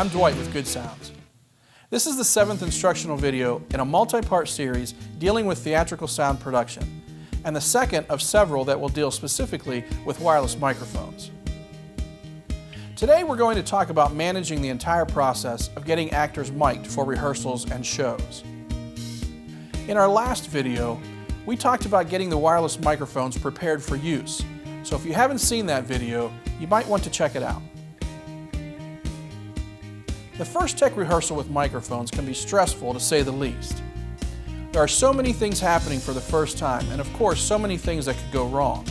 I'm Dwight with Good Sounds. This is the 7th instructional video in a multi-part series dealing with theatrical sound production, and the second of several that will deal specifically with wireless microphones. Today we're going to talk about managing the entire process of getting actors mic'd for rehearsals and shows. In our last video, we talked about getting the wireless microphones prepared for use, so if you haven't seen that video, you might want to check it out. The first tech rehearsal with microphones can be stressful, to say the least. There are so many things happening for the first time, and of course so many things that could go wrong.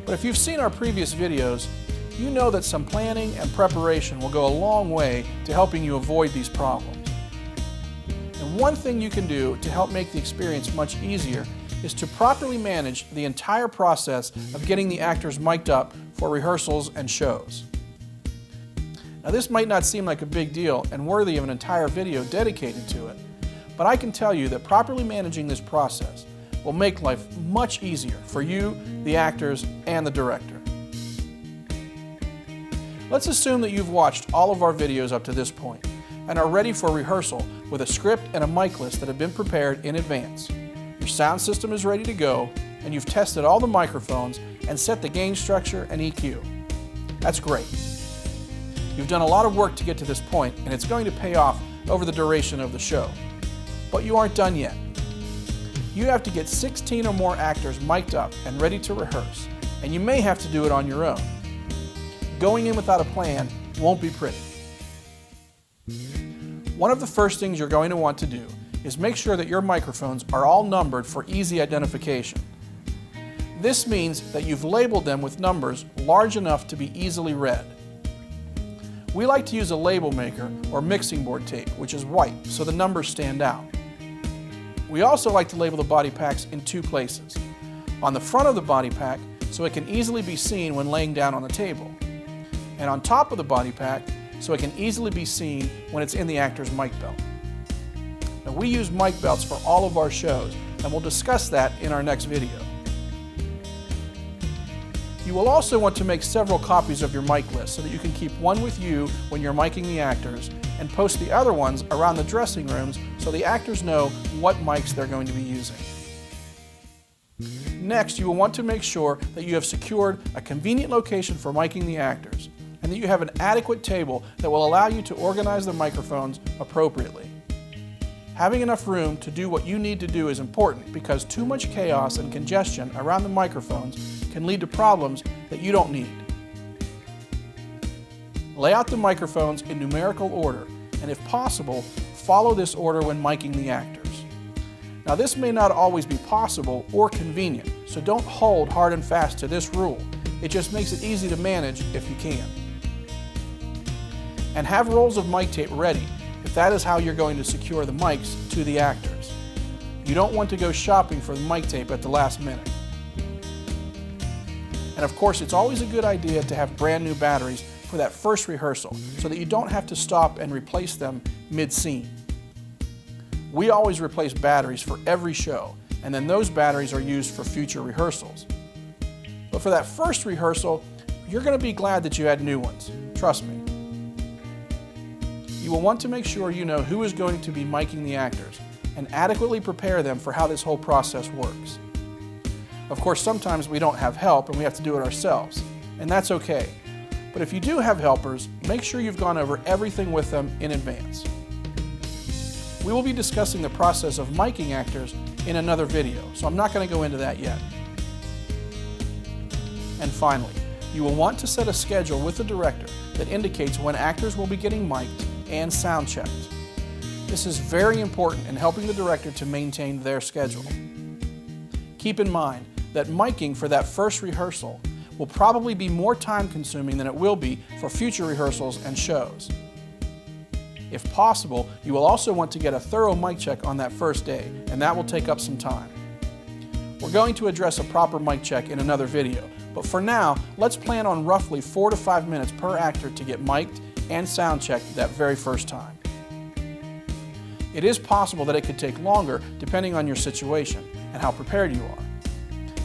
But if you've seen our previous videos, you know that some planning and preparation will go a long way to helping you avoid these problems. And one thing you can do to help make the experience much easier is to properly manage the entire process of getting the actors mic'd up for rehearsals and shows. Now, this might not seem like a big deal and worthy of an entire video dedicated to it, but I can tell you that properly managing this process will make life much easier for you, the actors, and the director. Let's assume that you've watched all of our videos up to this point and are ready for rehearsal with a script and a mic list that have been prepared in advance. Your sound system is ready to go, and you've tested all the microphones and set the gain structure and EQ. That's great. You've done a lot of work to get to this point, and it's going to pay off over the duration of the show. But you aren't done yet. You have to get 16 or more actors mic'd up and ready to rehearse, and you may have to do it on your own. Going in without a plan won't be pretty. One of the first things you're going to want to do is make sure that your microphones are all numbered for easy identification. This means that you've labeled them with numbers large enough to be easily read. We like to use a label maker or mixing board tape, which is white, so the numbers stand out. We also like to label the body packs in two places. On the front of the body pack, so it can easily be seen when laying down on the table, and on top of the body pack, so it can easily be seen when it's in the actor's mic belt. Now, we use mic belts for all of our shows, and we'll discuss that in our next video. You will also want to make several copies of your mic list so that you can keep one with you when you're micing the actors and post the other ones around the dressing rooms so the actors know what mics they're going to be using. Next, you will want to make sure that you have secured a convenient location for micing the actors and that you have an adequate table that will allow you to organize the microphones appropriately. Having enough room to do what you need to do is important because too much chaos and congestion around the microphones can lead to problems that you don't need. Lay out the microphones in numerical order, and if possible, follow this order when miking the actors. Now, this may not always be possible or convenient, so don't hold hard and fast to this rule. It just makes it easy to manage if you can. And have rolls of mic tape ready if that is how you're going to secure the mics to the actors. You don't want to go shopping for the mic tape at the last minute. And of course, it's always a good idea to have brand new batteries for that first rehearsal so that you don't have to stop and replace them mid-scene. We always replace batteries for every show, and then those batteries are used for future rehearsals. But for that first rehearsal, you're going to be glad that you had new ones. Trust me. You will want to make sure you know who is going to be miking the actors and adequately prepare them for how this whole process works. Of course, sometimes we don't have help and we have to do it ourselves, and that's okay. But if you do have helpers, make sure you've gone over everything with them in advance. We will be discussing the process of miking actors in another video, so I'm not going to go into that yet. And finally, you will want to set a schedule with the director that indicates when actors will be getting mic'd and sound checked. This is very important in helping the director to maintain their schedule. Keep in mind that miking for that first rehearsal will probably be more time consuming than it will be for future rehearsals and shows. If possible, you will also want to get a thorough mic check on that first day, and that will take up some time. We're going to address a proper mic check in another video, but for now, let's plan on roughly 4 to 5 minutes per actor to get mic'd and sound checked that very first time. It is possible that it could take longer depending on your situation and how prepared you are.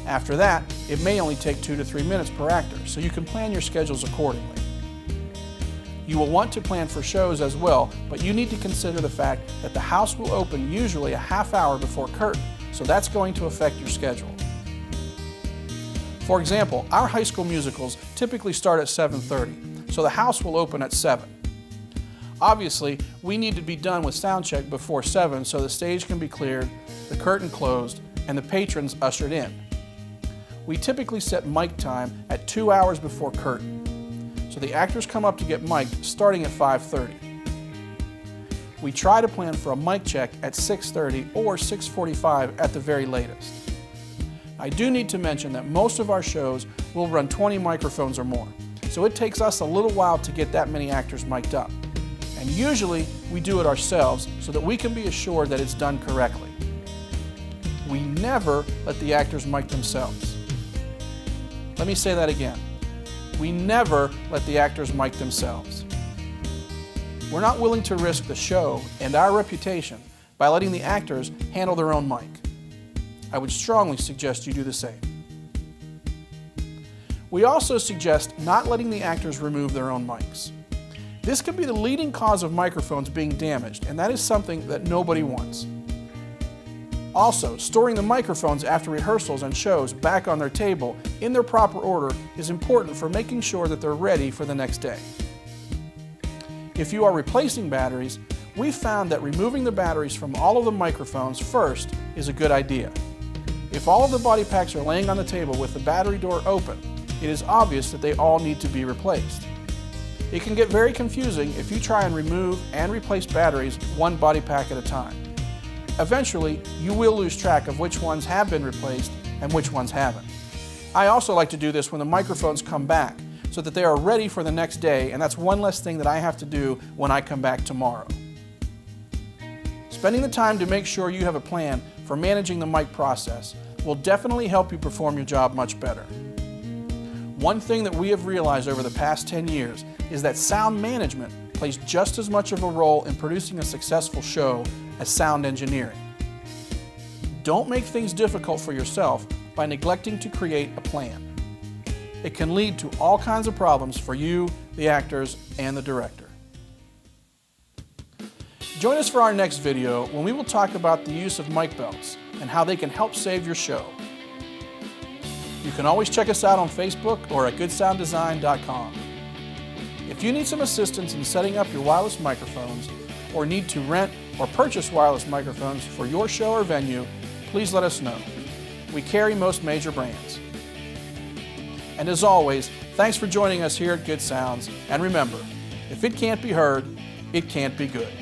After that, it may only take 2 to 3 minutes per actor, so you can plan your schedules accordingly. You will want to plan for shows as well, but you need to consider the fact that the house will open usually a half hour before curtain, so that's going to affect your schedule. For example, our high school musicals typically start at 7:30, so the house will open at 7. Obviously, we need to be done with sound check before 7 so the stage can be cleared, the curtain closed, and the patrons ushered in. We typically set mic time at 2 hours before curtain, so the actors come up to get mic'd starting at 5:30. We try to plan for a mic check at 6:30 or 6:45 at the very latest. I do need to mention that most of our shows will run 20 microphones or more, so it takes us a little while to get that many actors mic'd up. And usually we do it ourselves so that we can be assured that it's done correctly. We never let the actors mic themselves. Let me say that again. We never let the actors mic themselves. We're not willing to risk the show and our reputation by letting the actors handle their own mic. I would strongly suggest you do the same. We also suggest not letting the actors remove their own mics. This can be the leading cause of microphones being damaged, and that is something that nobody wants. Also, storing the microphones after rehearsals and shows back on their table in their proper order is important for making sure that they're ready for the next day. If you are replacing batteries, we've found that removing the batteries from all of the microphones first is a good idea. If all of the body packs are laying on the table with the battery door open, it is obvious that they all need to be replaced. It can get very confusing if you try and remove and replace batteries one body pack at a time. Eventually, you will lose track of which ones have been replaced and which ones haven't. I also like to do this when the microphones come back so that they are ready for the next day, and that's one less thing that I have to do when I come back tomorrow. Spending the time to make sure you have a plan for managing the mic process will definitely help you perform your job much better. One thing that we have realized over the past 10 years is that sound management plays just as much of a role in producing a successful show as sound engineering. Don't make things difficult for yourself by neglecting to create a plan. It can lead to all kinds of problems for you, the actors, and the director. Join us for our next video when we will talk about the use of mic belts and how they can help save your show. You can always check us out on Facebook or at goodsounddesign.com. If you need some assistance in setting up your wireless microphones or need to rent or purchase wireless microphones for your show or venue, please let us know. We carry most major brands. And as always, thanks for joining us here at Good Sounds, and remember, if it can't be heard, it can't be good.